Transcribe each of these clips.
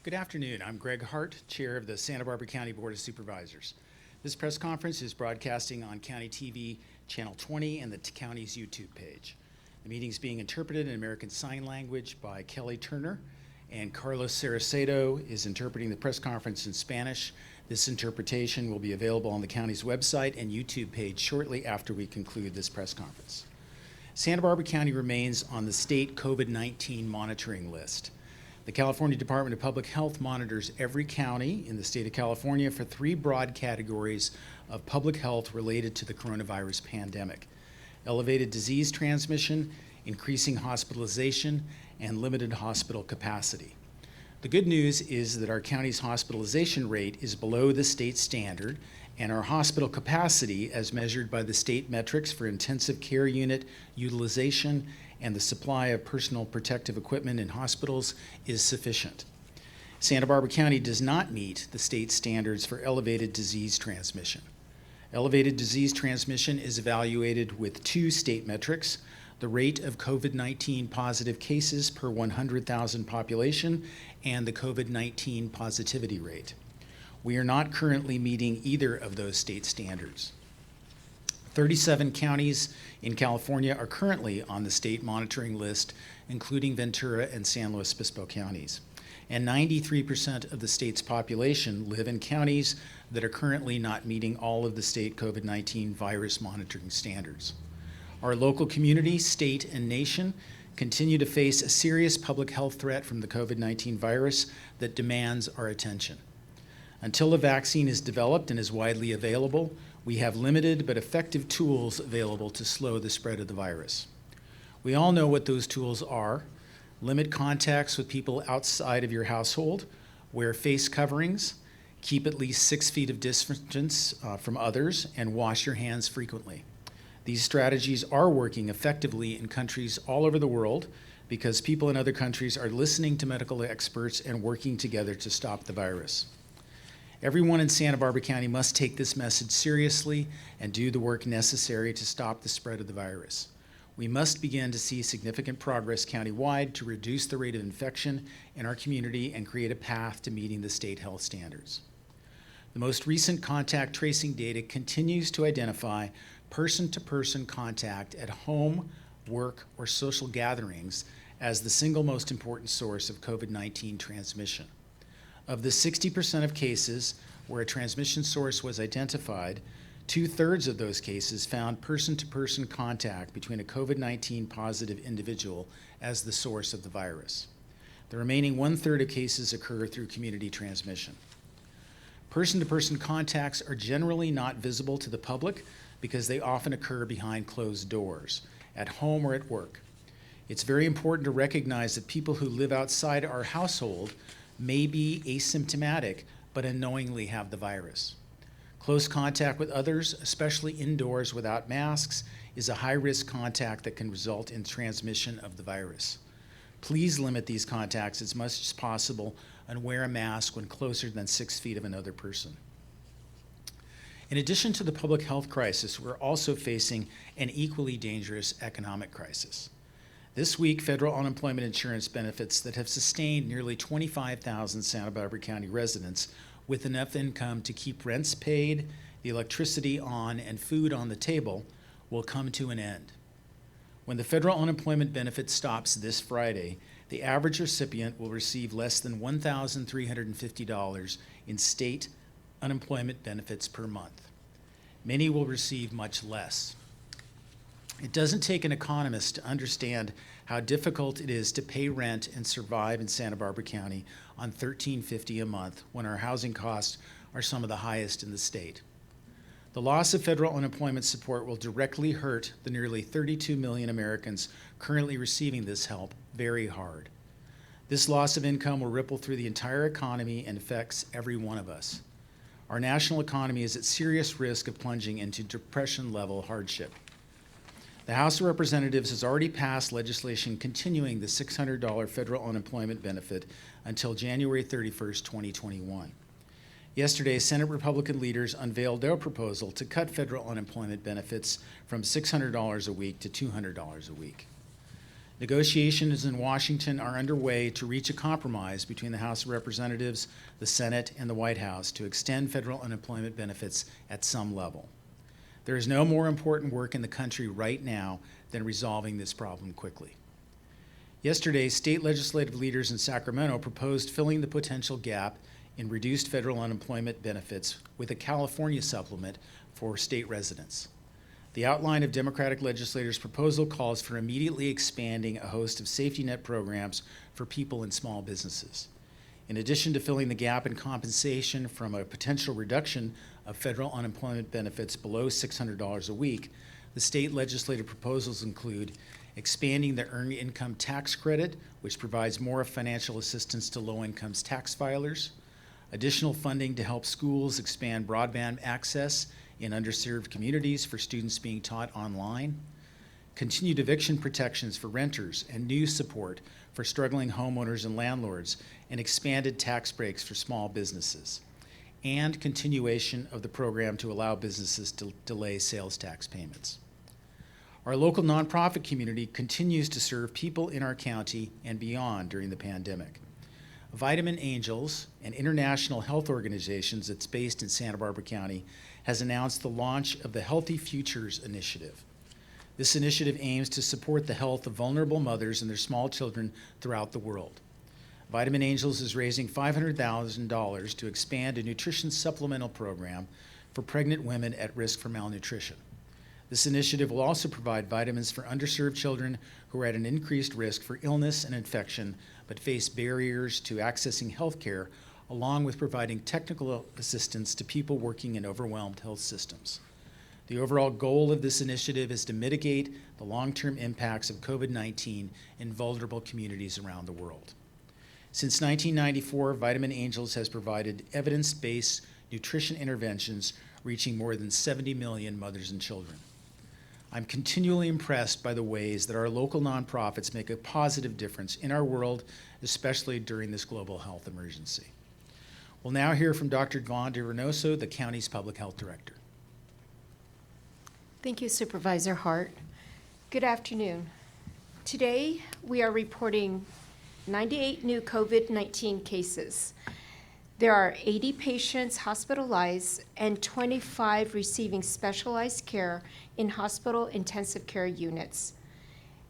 Good afternoon. I'm Greg Hart, Chair of the Santa Barbara County Board of Supervisors. This press conference is broadcasting on County TV Channel 20 and the county's YouTube page. The meeting is being interpreted in American Sign Language by Kelly Turner, and Carlos Saracedo is interpreting the press conference in Spanish. This interpretation will be available on the county's website and YouTube page shortly after we conclude this press conference. Santa Barbara County remains on the state COVID-19 monitoring list. The California Department of Public Health monitors every county in the state of California for three broad categories of public health related to the coronavirus pandemic: elevated disease transmission, increasing hospitalization, and limited hospital capacity. The good news is that our county's hospitalization rate is below the state standard, and our hospital capacity, as measured by the state metrics for intensive care unit utilization and the supply of personal protective equipment in hospitals, is sufficient. Santa Barbara County does not meet the state standards for elevated disease transmission. Elevated disease transmission is evaluated with two state metrics: the rate of COVID-19 positive cases per 100,000 population and the COVID-19 positivity rate. We are not currently meeting either of those state standards. 37 counties in California are currently on the state monitoring list, including Ventura and San Luis Obispo counties. And 93% of the state's population live in counties that are currently not meeting all of the state COVID-19 virus monitoring standards. Our local community, state, and nation continue to face a serious public health threat from the COVID-19 virus that demands our attention. Until a vaccine is developed and is widely available, we have limited but effective tools available to slow the spread of the virus. We all know what those tools are. Limit contacts with people outside of your household, wear face coverings, keep at least 6 feet of distance from others, and wash your hands frequently. These strategies are working effectively in countries all over the world because people in other countries are listening to medical experts and working together to stop the virus. Everyone in Santa Barbara County must take this message seriously and do the work necessary to stop the spread of the virus. We must begin to see significant progress countywide to reduce the rate of infection in our community and create a path to meeting the state health standards. The most recent contact tracing data continues to identify person-to-person contact at home, work, or social gatherings as the single most important source of COVID-19 transmission. Of the 60% of cases where a transmission source was identified, 2/3 of those cases found person-to-person contact between a COVID-19 positive individual as the source of the virus. The remaining 1/3 of cases occur through community transmission. Person-to-person contacts are generally not visible to the public because they often occur behind closed doors, at home or at work. It's very important to recognize that people who live outside our household may be asymptomatic but unknowingly have the virus. Close contact with others, especially indoors without masks, is a high-risk contact that can result in transmission of the virus. Please limit these contacts as much as possible and wear a mask when closer than 6 feet of another person. In addition to the public health crisis, we're also facing an equally dangerous economic crisis. This week, federal unemployment insurance benefits that have sustained nearly 25,000 Santa Barbara County residents with enough income to keep rents paid, the electricity on, and food on the table will come to an end. When the federal unemployment benefit stops this Friday, the average recipient will receive less than $1,350 in state unemployment benefits per month. Many will receive much less. It doesn't take an economist to understand how difficult it is to pay rent and survive in Santa Barbara County on $1,350 a month when our housing costs are some of the highest in the state. The loss of federal unemployment support will directly hurt the nearly 32 million Americans currently receiving this help very hard. This loss of income will ripple through the entire economy and affects every one of us. Our national economy is at serious risk of plunging into depression-level hardship. The House of Representatives has already passed legislation continuing the $600 federal unemployment benefit until January 31st, 2021. Yesterday, Senate Republican leaders unveiled their proposal to cut federal unemployment benefits from $600 a week to $200 a week. Negotiations in Washington are underway to reach a compromise between the House of Representatives, the Senate, and the White House to extend federal unemployment benefits at some level. There is no more important work in the country right now than resolving this problem quickly. Yesterday, state legislative leaders in Sacramento proposed filling the potential gap in reduced federal unemployment benefits with a California supplement for state residents. The outline of Democratic legislators' proposal calls for immediately expanding a host of safety net programs for people in small businesses. In addition to filling the gap in compensation from a potential reduction of federal unemployment benefits below $600 a week, the state legislative proposals include expanding the Earned Income Tax Credit, which provides more financial assistance to low-income tax filers, additional funding to help schools expand broadband access in underserved communities for students being taught online, continued eviction protections for renters and new support for struggling homeowners and landlords, and expanded tax breaks for small businesses, and continuation of the program to allow businesses to delay sales tax payments. Our local nonprofit community continues to serve people in our county and beyond during the pandemic. Vitamin Angels, an international health organization that's based in Santa Barbara County, has announced the launch of the Healthy Futures Initiative. This initiative aims to support the health of vulnerable mothers and their small children throughout the world. Vitamin Angels is raising $500,000 to expand a nutrition supplemental program for pregnant women at risk for malnutrition. This initiative will also provide vitamins for underserved children who are at an increased risk for illness and infection but face barriers to accessing health care, along with providing technical assistance to people working in overwhelmed health systems. The overall goal of this initiative is to mitigate the long-term impacts of COVID-19 in vulnerable communities around the world. Since 1994, Vitamin Angels has provided evidence-based nutrition interventions reaching more than 70 million mothers and children. I'm continually impressed by the ways that our local nonprofits make a positive difference in our world, especially during this global health emergency. We'll now hear from Dr. Vaughn DeRenoso, the county's public health director. Thank you, Supervisor Hart. Good afternoon. Today, we are reporting 98 new COVID-19 cases. There are 80 patients hospitalized and 25 receiving specialized care in hospital intensive care units.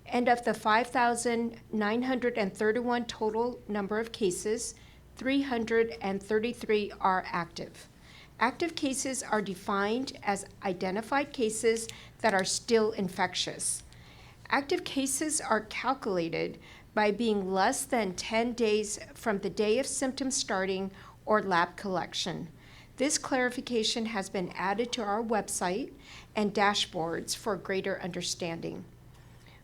And of the 5,931 total number of cases, 333 are active. Active cases are defined as identified cases that are still infectious. Active cases are calculated by being less than 10 days from the day of symptoms starting or lab collection. This clarification has been added to our website and dashboards for greater understanding.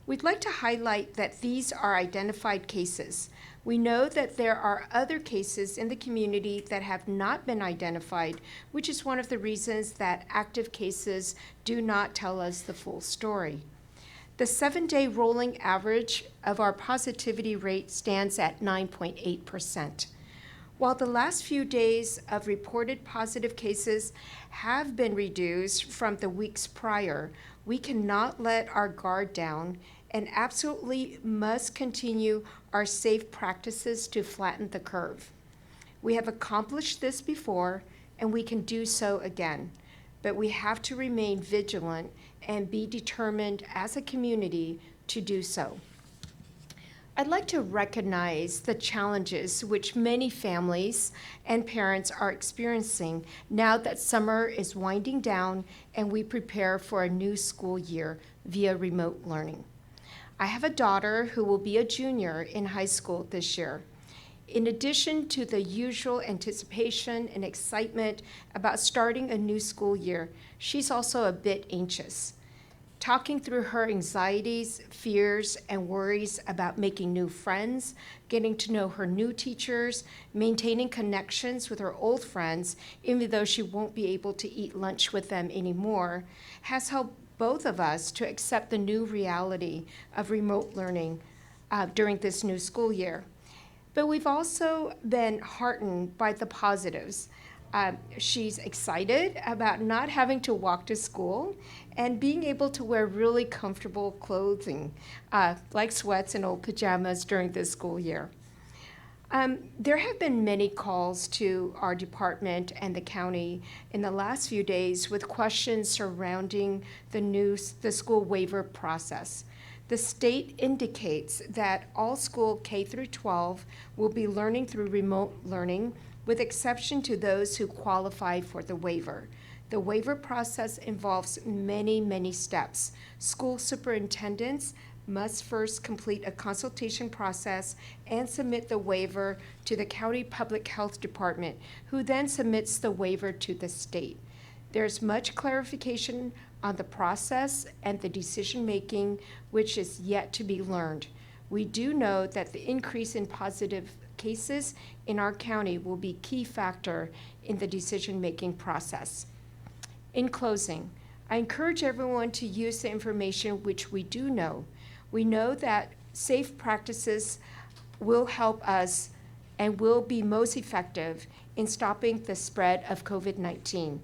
We'd like to highlight that these are identified cases. We know that there are other cases in the community that have not been identified, which is one of the reasons that active cases do not tell us the full story. The 7-day rolling average of our positivity rate stands at 9.8%. While the last few days of reported positive cases have been reduced from the weeks prior, we cannot let our guard down and absolutely must continue our safe practices to flatten the curve. We have accomplished this before, and we can do so again, but we have to remain vigilant and be determined as a community to do so. I'd like to recognize the challenges which many families and parents are experiencing now that summer is winding down and we prepare for a new school year via remote learning. I have a daughter who will be a junior in high school this year. In addition to the usual anticipation and excitement about starting a new school year, she's also a bit anxious. Talking through her anxieties, fears, and worries about making new friends, getting to know her new teachers, maintaining connections with her old friends, even though she won't be able to eat lunch with them anymore, has helped both of us to accept the new reality of remote learning during this new school year. But we've also been heartened by the positives. She's excited about not having to walk to school and being able to wear really comfortable clothing, like sweats and old pajamas during this school year. There have been many calls to our department and the county in the last few days with questions surrounding the school waiver process. The state indicates that all school K through 12 will be learning through remote learning, with exception to those who qualify for the waiver. The waiver process involves many, many steps. School superintendents must first complete a consultation process and submit the waiver to the county public health department, who then submits the waiver to the state. There's much clarification on the process and the decision-making, which is yet to be learned. We do know that the increase in positive cases in our county will be a key factor in the decision-making process. In closing, I encourage everyone to use the information which we do know. We know that safe practices will help us and will be most effective in stopping the spread of COVID-19.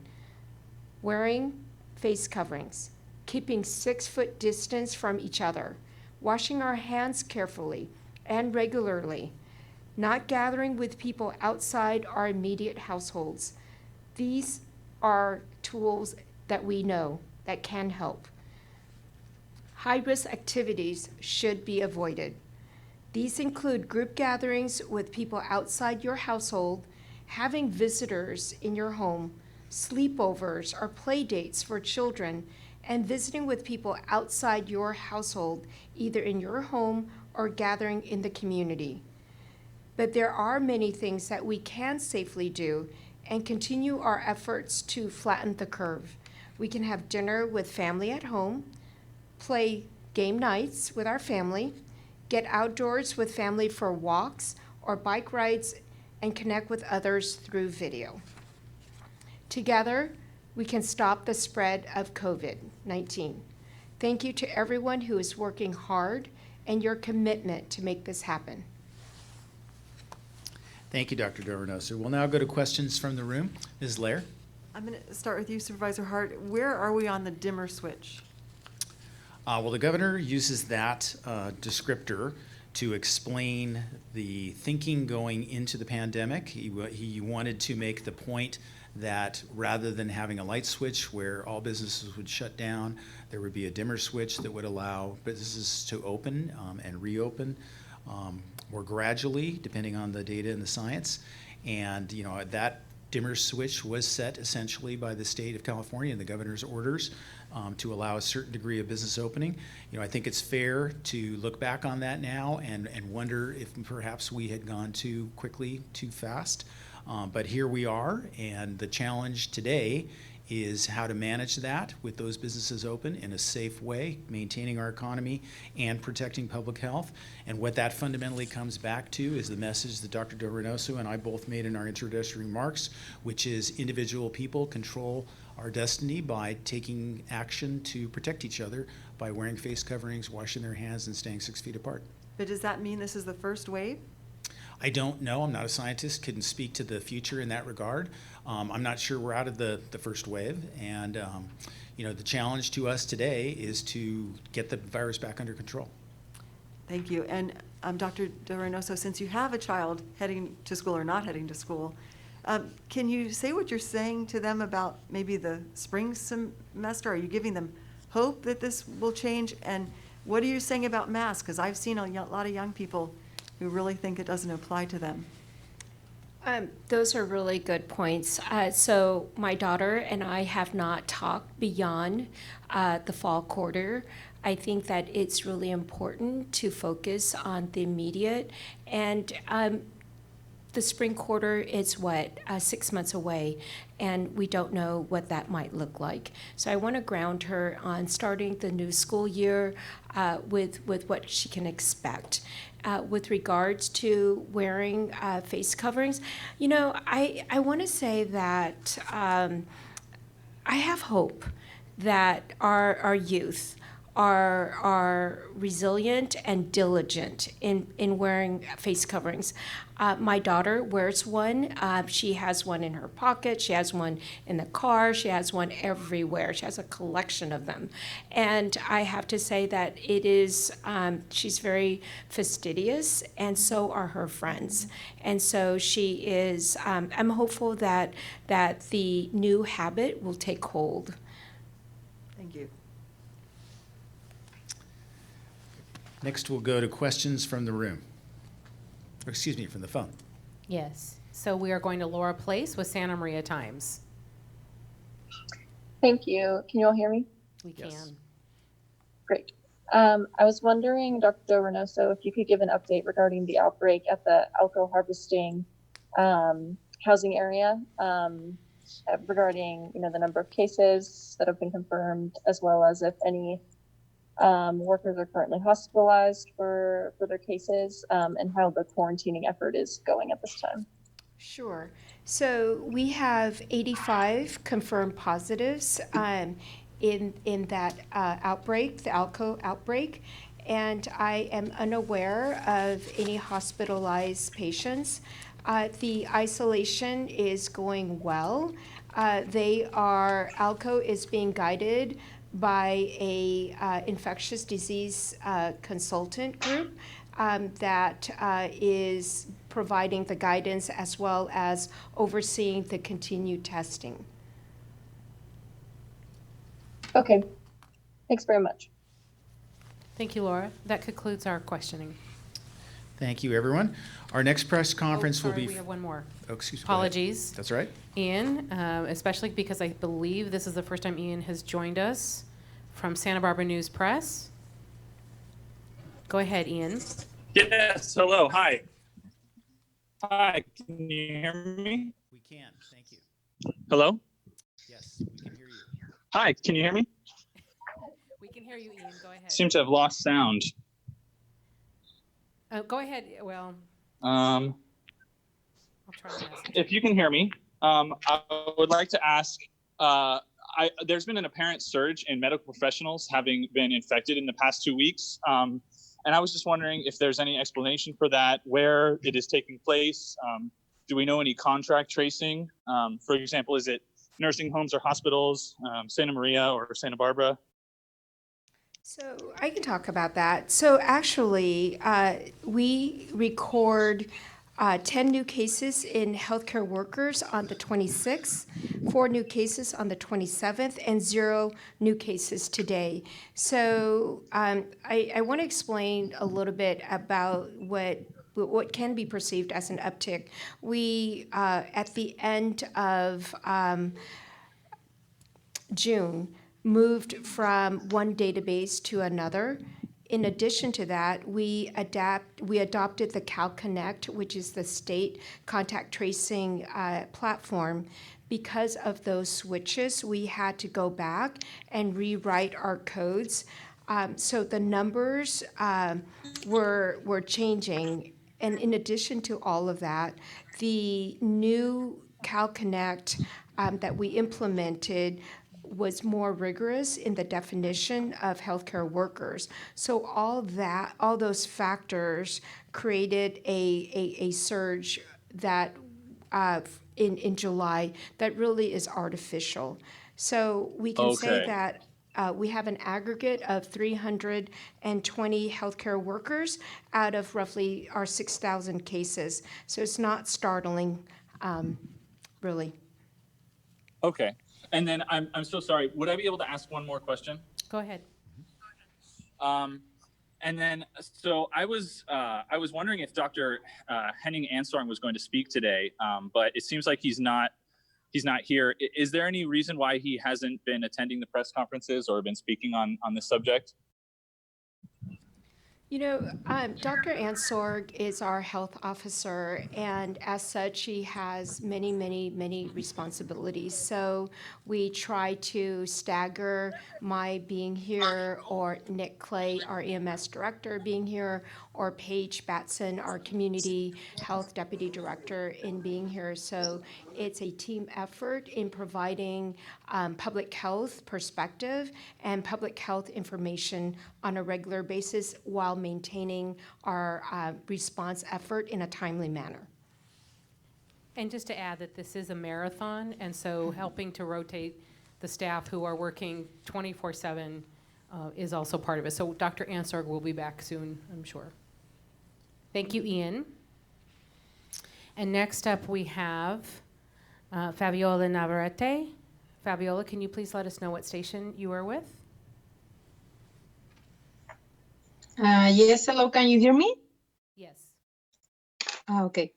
Wearing face coverings, keeping 6-foot distance from each other, washing our hands carefully and regularly, not gathering with people outside our immediate households. These are tools that we know that can help. High-risk activities should be avoided. These include group gatherings with people outside your household, having visitors in your home, sleepovers or play dates for children, and visiting with people outside your household, either in your home or gathering in the community. But there are many things that we can safely do and continue our efforts to flatten the curve. We can have dinner with family at home, play game nights with our family, get outdoors with family for walks or bike rides, and connect with others through video. Together, we can stop the spread of COVID-19. Thank you to everyone who is working hard and your commitment to make this happen. Thank you, Dr. Dorenoso. We'll now go to questions from the room. Ms. Lair? I'm going to start with you, Supervisor Hart. Where are we on the dimmer switch? Well, the governor uses that descriptor to explain the thinking going into the pandemic. He wanted to make the point that rather than having a light switch where all businesses would shut down, there would be a dimmer switch that would allow businesses to open and reopen more gradually, depending on the data and the science. And that dimmer switch was set essentially by the state of California and the governor's orders to allow a certain degree of business opening. I think it's fair to look back on that now and wonder if perhaps we had gone too quickly, too fast. But here we are, and the challenge today is how to manage that with those businesses open in a safe way, maintaining our economy and protecting public health. And what that fundamentally comes back to is the message that Dr. Dorenoso and I both made in our introductory remarks, which is individual people control our destiny by taking action to protect each other by wearing face coverings, washing their hands, and staying 6 feet apart. But does that mean this is the first wave? I don't know. I'm not a scientist, couldn't speak to the future in that regard. I'm not sure we're out of the first wave. And, the challenge to us today is to get the virus back under control. Thank you. And Dr. Dorenoso, since you have a child heading to school or not heading to school, can you say what you're saying to them about maybe the spring semester? Are you giving them hope that this will change? And what are you saying about masks? Because I've seen a lot of young people who really think it doesn't apply to them. Those are really good points. So my daughter and I have not talked beyond the fall quarter. I think that it's really important to focus on the immediate, and the spring quarter is 6 months away, and we don't know what that might look like. So I want to ground her on starting the new school year with what she can expect. With regards to wearing face coverings, I want to say that I have hope that our youth are resilient and diligent in wearing face coverings. My daughter wears one. She has one in her pocket. She has one in the car. She has one everywhere. She has a collection of them. And I have to say that it is, she's very fastidious, and so are her friends. And so she is, I'm hopeful that the new habit will take hold. Thank you. Next, we'll go to questions from the room. Or, excuse me, from the phone. Yes. So we are going to Laura Place with Santa Maria Times. Thank you. Can you all hear me? We Yes. can. Great. I was wondering, Dr. Del Reynoso, if you could give an update regarding the outbreak at the Alco harvesting housing area, regarding the number of cases that have been confirmed, as well as if any workers are currently hospitalized for their cases, and how the quarantining effort is going at this time. Sure. So we have 85 confirmed positives in that outbreak, the Alco outbreak, and I am unaware of any hospitalized patients. The isolation is going well. Alco is being guided by a infectious disease consultant group that is providing the guidance as well as overseeing the continued testing. Okay. Thanks very much. Thank you, Laura. That concludes our questioning. Thank you, everyone. Our next press conference will sorry, be. we have one more. Oh, excuse me. Go ahead. Apologies. That's right. Ian, especially because I believe this is the first time Ian has joined us from Santa Barbara News Press. Go ahead, Ian. Yes, hello, hi. Hi, can you hear me? We can. Thank you. Hello? Yes, we can hear you. Hi, can you hear me? We can hear you, Ian. Go ahead. Seem to have lost sound. Go ahead. Well, Um, I'll try to message. if you can hear me, I would like to ask, there's been an apparent surge in medical professionals having been infected in the past 2 weeks. And I was just wondering if there's any explanation for that, where it is taking place. Do we know any contract tracing? For example, is it nursing homes or hospitals, Santa Maria or Santa Barbara? So I can talk about that. So actually, we record 10 new cases in healthcare workers on the 26th, 4 new cases on the 27th, and 0 new cases today. So I want to explain a little bit about what can be perceived as an uptick. We, at the end of June, moved from one database to another. In addition to that, we adopted the CalConnect, which is the state contact tracing platform. Because of those switches, we had to go back and rewrite our codes. So the numbers were changing. And in addition to all of that, the new CalConnect that we implemented was more rigorous in the definition of healthcare workers. So all those factors created a surge that in July that really is artificial. So we can say Okay. that we have an aggregate of 320 healthcare workers out of roughly our 6,000 cases. So it's not startling, really. Okay. And then I'm so sorry. Would I be able to ask one more question? Go ahead. And then, so I was wondering if Dr. Henning Ansarng was going to speak today, but it seems like he's not here. Is there any reason why he hasn't been attending the press conferences or been speaking on this subject? You know, Dr. Ansorg is our health officer, and as such, she has many, many, many responsibilities. So we try to stagger my being here, or Nick Clay, our EMS director, being here, or Paige Batson, our community health deputy director, in being here. So it's a team effort in providing public health perspective and public health information on a regular basis while maintaining our response effort in a timely manner. And just to add that this is a marathon, and so helping to rotate the staff who are working 24/7 is also part of it. So Dr. Ansorg will be back soon, I'm sure. Thank you, Ian. And next up, we have Fabiola Navarrete. Fabiola, can you please let us know what station you are with? Yes, hello, can you hear me? Yes. Okay.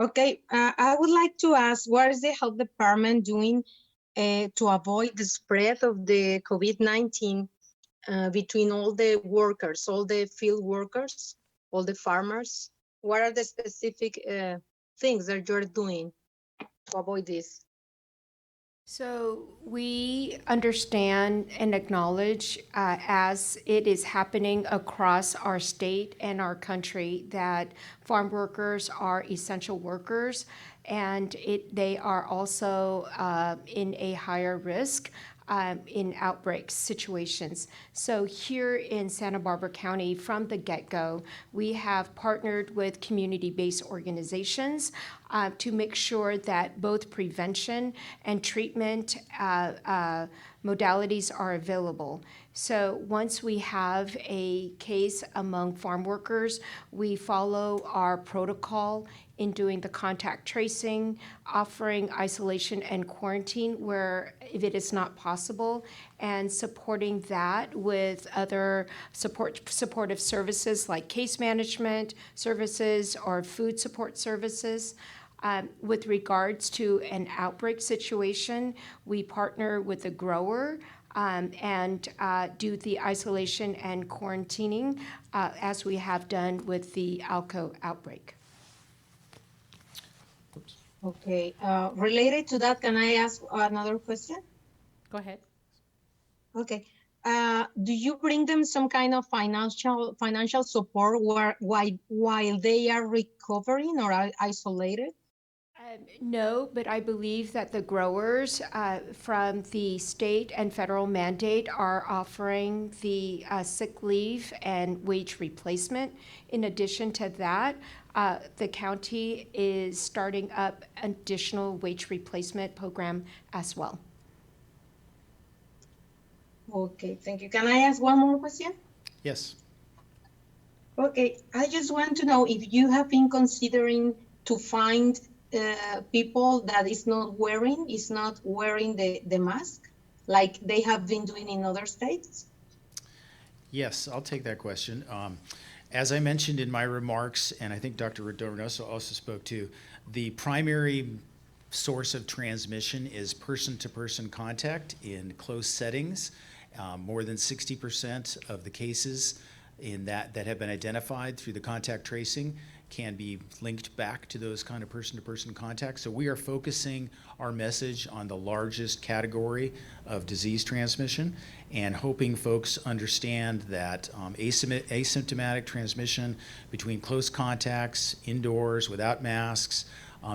Okay, I would like to ask, what is the health department doing to avoid the spread of the COVID-19 between all the workers, all the field workers, all the farmers? What are the specific things that you're doing to avoid this? So we understand and acknowledge, as it is happening across our state and our country, that farm workers are essential workers, and they are also in a higher risk in outbreak situations. So here in Santa Barbara County, from the get-go, we have partnered with community-based organizations to make sure that both prevention and treatment modalities are available. So once we have a case among farm workers, we follow our protocol in doing the contact tracing, offering isolation and quarantine where if it is not possible, and supporting that with other supportive services like case management services or food support services. With regards to an outbreak situation, we partner with the grower and do the isolation and quarantining as we have done with the Alco outbreak. Okay, related to that, can I ask another question? Go ahead. Okay. Do you bring them some kind of financial support while they are recovering or are isolated? No, but I believe that the growers from the state and federal mandate are offering the sick leave and wage replacement. In addition to that, the county is starting up additional wage replacement program as well. Okay, thank you. Can I ask one more question? Yes. Okay, I just want to know if you have been considering to find people that is not wearing the mask like they have been doing in other states? Yes, I'll take that question. As I mentioned in my remarks, and I think Dr. Reynoso also spoke to, the primary source of transmission is person-to-person contact in close settings. More than 60% of the cases in that have been identified through the contact tracing can be linked back to those kind of person-to-person contacts. So we are focusing our message on the largest category of disease transmission and hoping folks understand that asymptomatic transmission between close contacts, indoors, without masks,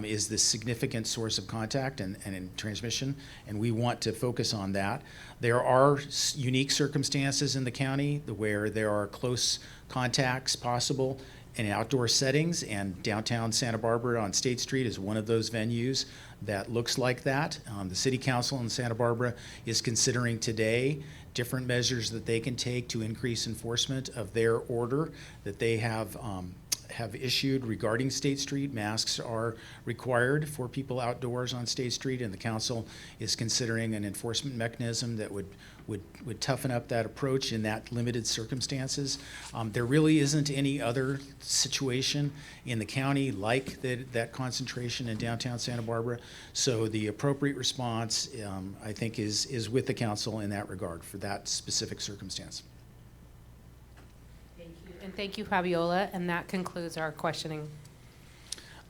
is the significant source of contact and transmission, and we want to focus on that. There are unique circumstances in the county where there are close contacts possible in outdoor settings, and downtown Santa Barbara on State Street is one of those venues that looks like that. The City Council in Santa Barbara is considering today different measures that they can take to increase enforcement of their order that they have issued regarding State Street. Masks are required for people outdoors on State Street, and the council is considering an enforcement mechanism that would toughen up that approach in that limited circumstances. There really isn't any other situation in the county like that concentration in downtown Santa Barbara, so the appropriate response, I think, is with the council in that regard for that specific circumstance. And thank you, Fabiola, and that concludes our questioning.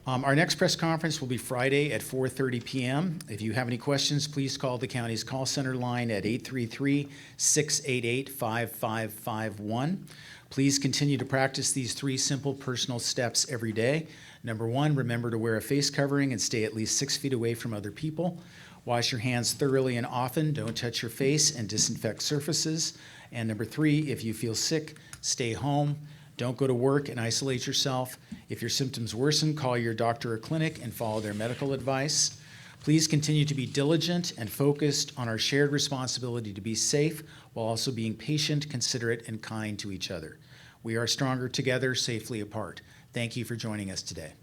Our next press conference will be Friday at 4:30 p.m. If you have any questions, please call the county's call center line at 833-688-5551. Please continue to practice these 3 simple personal steps every day. Number 1, remember to wear a face covering and stay at least 6 feet away from other people. Wash your hands thoroughly and often. Don't touch your face and disinfect surfaces. And number 3, if you feel sick, stay home. Don't go to work and isolate yourself. If your symptoms worsen, call your doctor or clinic and follow their medical advice. Please continue to be diligent and focused on our shared responsibility to be safe while also being patient, considerate, and kind to each other. We are stronger together, safely apart. Thank you for joining us today.